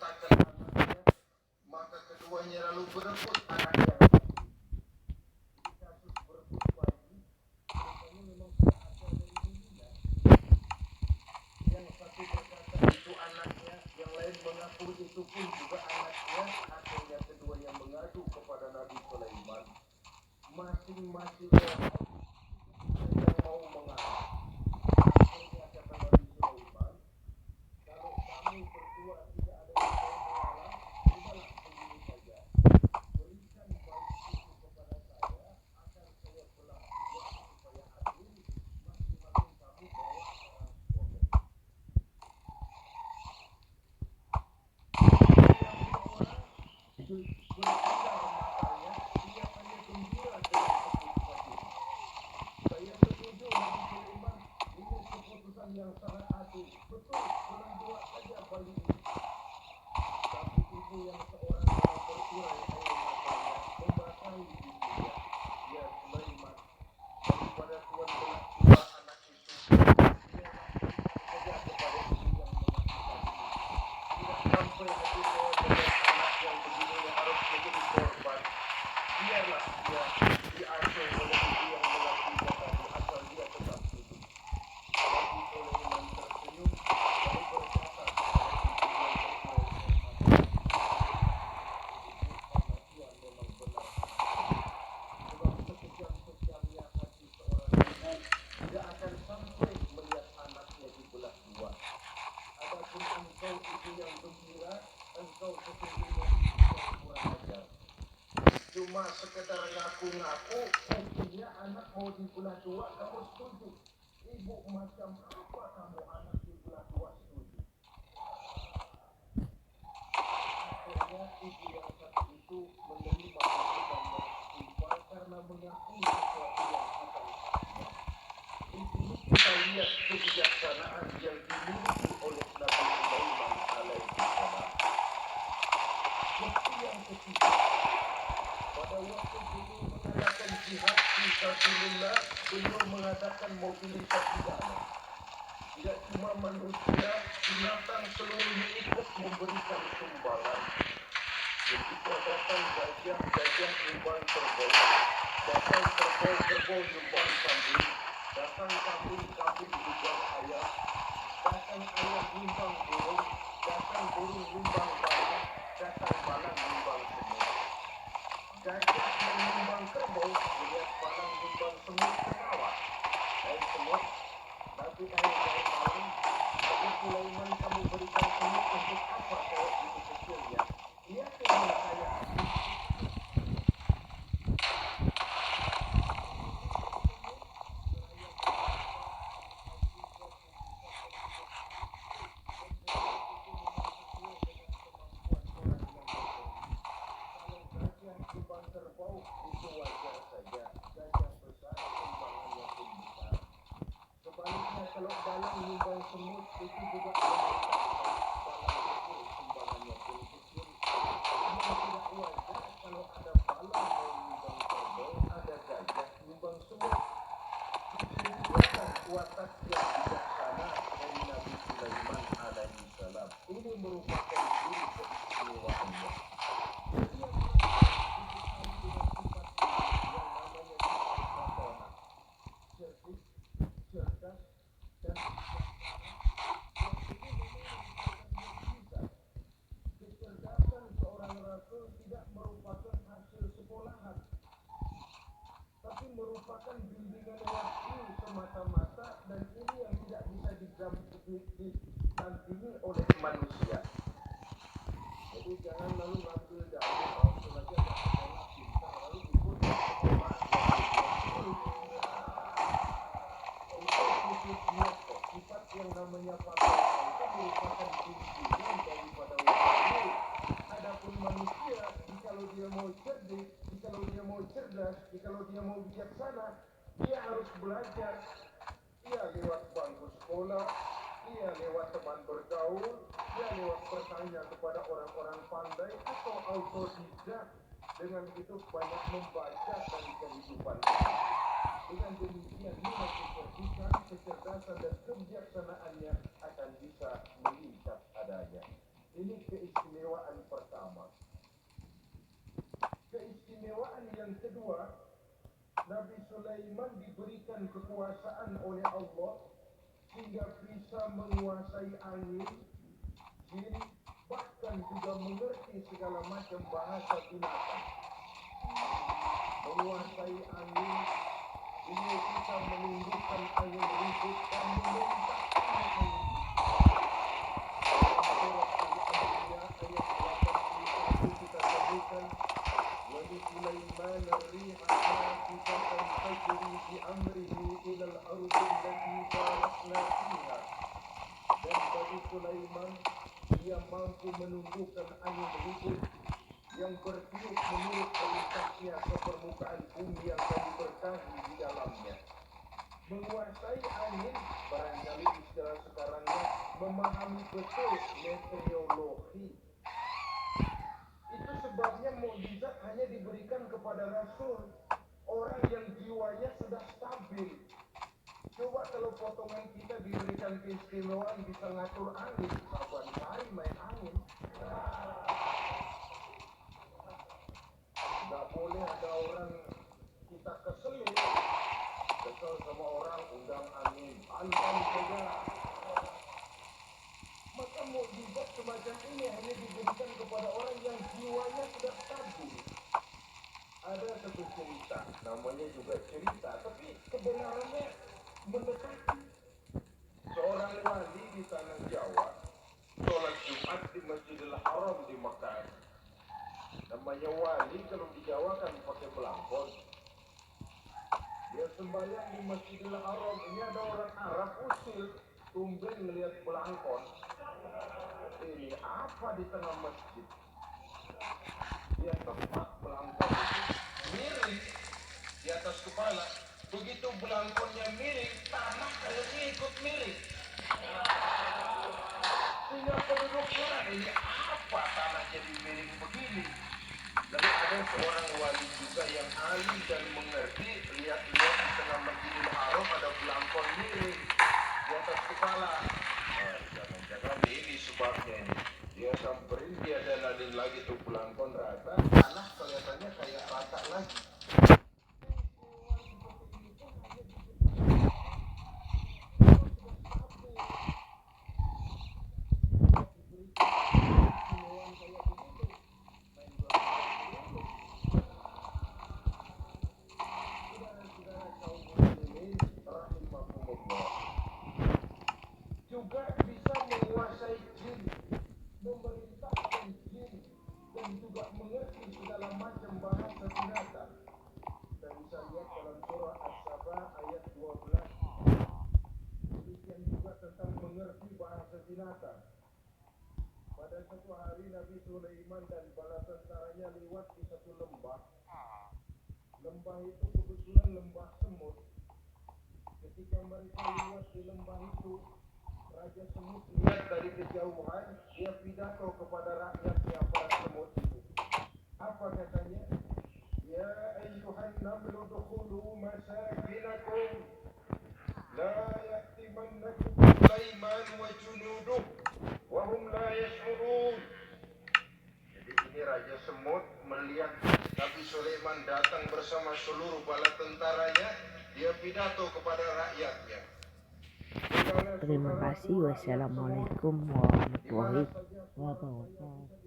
membesarkan anaknya, maka keduanya lalu berebut anak yang kasus berebut bayi. Biasanya memang sudah ada dari dulunya. Yang satu berkata itu anaknya, yang lain mengaku itu pun juga anaknya. Akhirnya keduanya mengadu kepada Nabi Sulaiman. Masing-masing orang yang mau mengalah. Akhirnya kata Nabi Sulaiman, kalau kamu berdua tidak ada yang mau mengalah, cobalah begini saja. Berikan bayi itu kepada saya, akan saya belah dua supaya adil. Masing-masing kamu bawa sarang potong. Bersinar matanya, dia hanya gembira dengan keputusan ini. Saya setuju Nabi Sulaiman, ini keputusan yang sangat adil. Betul, belah dua saja bayi ini. Tapi ibu yang seorang yang berurai air matanya, membasahi pipinya. Ya Sulaiman, daripada Tuhan belah dua anak itu, biarlah berikan saja kepada ibu yang mengasihi ini. Tidak sampai hati saya dengan anak yang begini harus menjadi korban. Biarlah dia diasuh oleh ibu yang mengasihinya tadi, asal dia tetap hidup. Nabi Sulaiman tersenyum, lalu berkata kepada ibu yang berurai air matanya, karena Tuhan memang benar adil. Sebab sekejam-kejamnya hati seorang ibu tidak akan sampai melihat anaknya dibelah dua. Adapun engkau ibu yang gembira, engkau sesungguhnya ibu yang kurang ajar. Cuma sekedar ngaku-ngaku, buktinya anak mau dibelah dua, kamu setuju. Ibu macam apa kamu anak dibelah dua setuju? Akhirnya ibu yang satu itu menerima itu dan beristighfar karena mengakui sesuatu yang bukan haknya. Di sini kita lihat kebijaksanaan yang dimiliki oleh Nabi Sulaiman alaihissalam. Bukti yang ketiga, pada waktu beliau mengadakan jihad fisabilillah, beliau mengadakan mobilisasi dana. Tidak cuma manusia, binatang seluruhnya ikut memberikan sumbangan. Ketika datang gajah nyumbang kerbau, datang kerbau nyumbang kambing, datang kambing nyumbang ayam, datang ayam nyumbang burung, datang burung nyumbang balang, datang balang nyumbang semut. Gajah yang nyumbang kerbau melihat balang nyumbang semut ketawa. Hai semut, tapi hai balang, Nabi Sulaiman kamu berikan semut untuk apa kayak gitu kecilnya? Lihat yang saya adil. Nyumbang kerbau itu wajar saja, gajah besar sumbangannya pun besar. Sebaliknya kalau balang nyumbang semut itu juga wajar saja, balang kecil sumbangannya pun kecil. Yang tidak wajar kalau ada balang mau nyumbang kerbau, ada gajah nyumbang semut. Disinilah watak yang bijaksana dari Nabi Sulaiman alaihissalam. Ini merupakan ciri keistimewaannya. Dia melakukan dengan sifat yang namanya sifat batona, cerdik, cerdas, dan bijaksana. Yang ini memang merupakan mukjizat. Kecerdasan seorang rasul tidak merupakan hasil sekolahan, tapi merupakan bimbingan wahyu semata-mata, dan ini yang tidak bisa ditandingi oleh manusia. Jadi jangan lalu ngambil dalih Rasul aja nggak sekolah pintar lalu ikut sekolah itu khusus dia kok. Sifat yang namanya fatwa itu merupakan bimbingan daripada wahyu. Adapun manusia, jikalau dia mau cerdik, jikalau dia mau cerdas, jikalau dia mau bijaksana, dia harus belajar. Dia lewat bangku sekolah, dia lewat teman bergaul, dia lewat bertanya kepada orang-orang pandai, atau autodidak. Dengan itu banyak membaca dari kehidupan ini. Dengan demikian nilai kecerdasan dan kebijaksanaannya akan bisa meningkat adanya. Ini keistimewaan pertama. Keistimewaan yang kedua, Nabi Sulaiman diberikan kekuasaan oleh Allah sehingga bisa menguasai angin, jin, bahkan juga mengerti segala macam bahasa binatang. Menguasai angin, ini bisa menundukkan angin ribut dan memerintahkan angin. Dalam surat Al-Anbiya ayat 81 kita temukan وَلِسُلَيْمَانَ الرِّيحَ عَاصِفَةً تَجْرِي بِأَمْرِهِ إِلَى الْأَرْضِ الَّتِي بَارَكْنَا فِيهَا. Dan bagi Sulaiman, dia mampu menundukkan angin ribut yang bertiup menurut perintahnya ke permukaan bumi yang kami berkahi di dalamnya. Menguasai angin, barangkali istilah sekarangnya, memahami betul meteorologi. Itu sebabnya mukjizat hanya diberikan kepada Rasul, orang yang jiwanya sudah stabil. Coba kalau potongan kita diberikan keistimewaan bisa ngatur angin, saban hari main angin. Nggak boleh ada orang kita kesel sama orang undang angin, pantan saja. Maka mukjizat semacam ini hanya diberikan kepada orang yang jiwanya sudah stabil. Ada satu cerita, namanya juga cerita, tapi kebenarannya mendekati. Seorang wali di tanah Jawa sholat Jumat di Masjidil Haram di Mekah. Namanya wali kalau di Jawa kan pakai belangkon. Dia sembahyang di Masjidil Haram. Ini ada orang Arab usil, tumben ngelihat belangkon. Ini apa di tengah masjid? Dia tepat belangkon miring di atas kepala. Begitu belangkonnya miring, tanah kayaknya ikut miring. Sehingga penduduk heran, ini apa tanah jadi miring begini? Lalu ada seorang wali juga yang alim dan mengerti, lihat-lihat di tengah Masjidil Haram ada belangkon miring di atas kepala. Jangan-jangan ini sebabnya ini. Dia samperin, dia danalin lagi tuh belangkon rata, tanah kelihatannya kayak rata lagi. Juga bisa menguasai jin, memerintahkan jin, dan juga mengerti segala macam bahasa binatang. Kita bisa lihat dalam surah As-Saba ayat 12. Demikian juga tentang mengerti bahasa binatang. Pada satu hari Nabi Sulaiman dan bala tentaranya lewat di satu lembah. Lembah itu kebetulan lembah semut. Ketika mereka lewat di lembah itu, Raja Semut lihat dari kejauhan, dia pidato kepada rakyatnya para semut itu. Apa katanya? Ya ayyuhan namlu dukhulu masakinakum la ya'timannakum Sulaiman wa junuduh wa hum la yash'urun. Jadi ini Raja Semut melihat Nabi Sulaiman datang bersama seluruh bala tentaranya, dia pidato kepada rakyatnya. Terima kasih. Wassalamualaikum warahmatullahi wabarakatuh.